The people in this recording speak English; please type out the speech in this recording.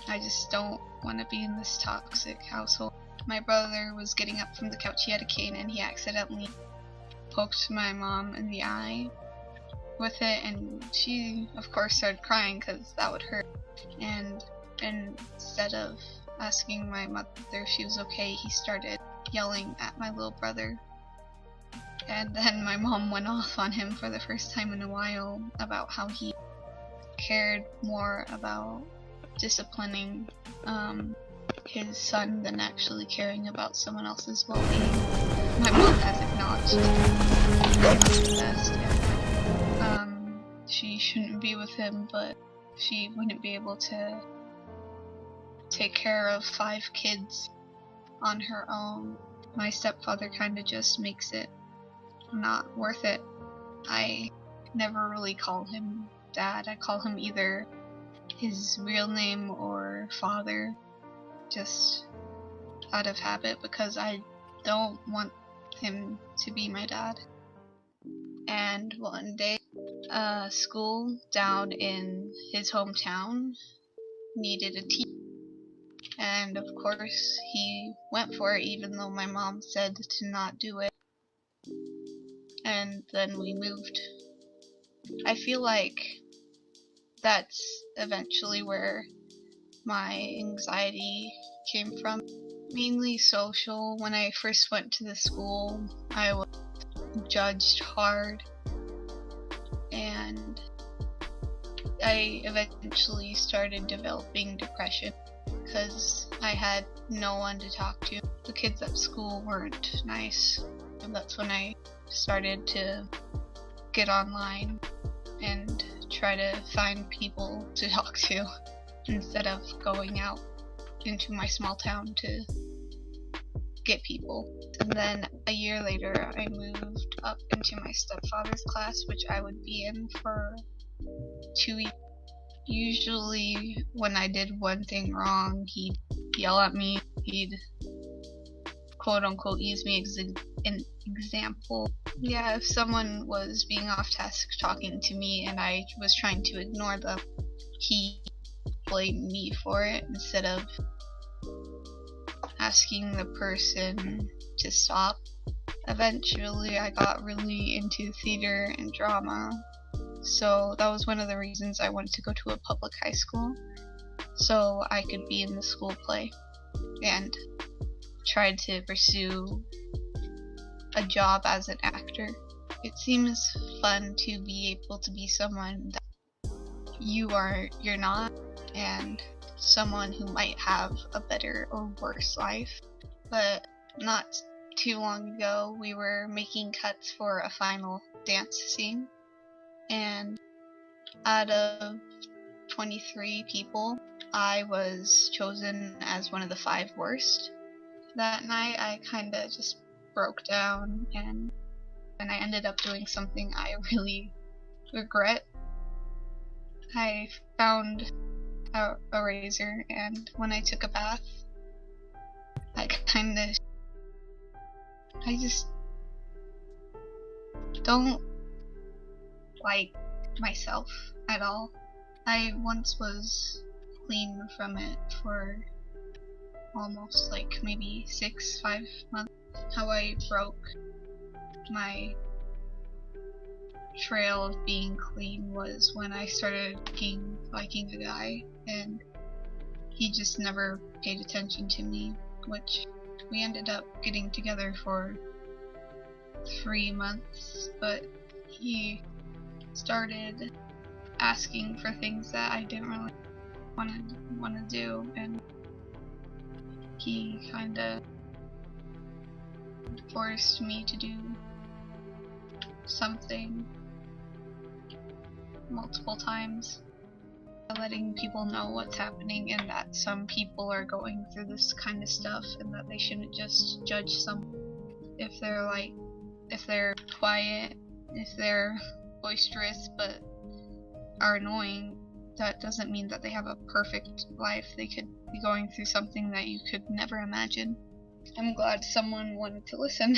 I just don't want to be in this toxic household. My brother was getting up from the couch. He had a cane and he accidentally poked my mom in the eye with it, and she of course started crying because that would hurt. And instead of asking my mother if she was okay, he started yelling at my little brother. And then my mom went off on him for the first time in a while about how he cared more about disciplining his son than actually caring about someone else's well-being. My mom has acknowledged the best, and she shouldn't be with him, but she wouldn't be able to take care of 5 kids on her own. My stepfather kinda just makes it not worth it. I never really call him dad. I call him either his real name or father, just out of habit, because I don't want him to be my dad. And one day, a school down in his hometown needed a teacher, and of course he went for it, even though my mom said to not do it. And then we moved. I feel like that's eventually where my anxiety came from. Mainly social. When I first went to the school, I was judged hard, and I eventually started developing depression because I had no one to talk to. The kids at school weren't nice, and that's when I started to get online and try to find people to talk to instead of going out into my small town to get people. And then a year later, I moved up into my stepfather's class, which I would be in for 2 weeks. Usually when I did one thing wrong, he'd yell at me. He'd quote unquote use me as an example. Yeah, if someone was being off task talking to me and I was trying to ignore them, he blamed me for it instead of asking the person to stop. Eventually I got really into theater and drama, so that was one of the reasons I wanted to go to a public high school, so I could be in the school play, and tried to pursue a job as an actor. It seems fun to be able to be someone that you're not, and someone who might have a better or worse life. But not too long ago, we were making cuts for a final dance scene, and out of 23 people, I was chosen as one of the 5 worst. That night I kinda just broke down, and I ended up doing something I really regret. I found a razor, and when I took a bath, I just don't like myself at all. I once was clean from it for almost like maybe 5 months. How I broke my trail of being clean was when I started liking a guy, and he just never paid attention to me, which we ended up getting together for 3 months, but he started asking for things that I didn't really want to do, and he kinda forced me to do something multiple times, letting people know what's happening and that some people are going through this kind of stuff, and that they shouldn't just judge someone if they're quiet, if they're boisterous but are annoying. That doesn't mean that they have a perfect life. They could be going through something that you could never imagine. I'm glad someone wanted to listen.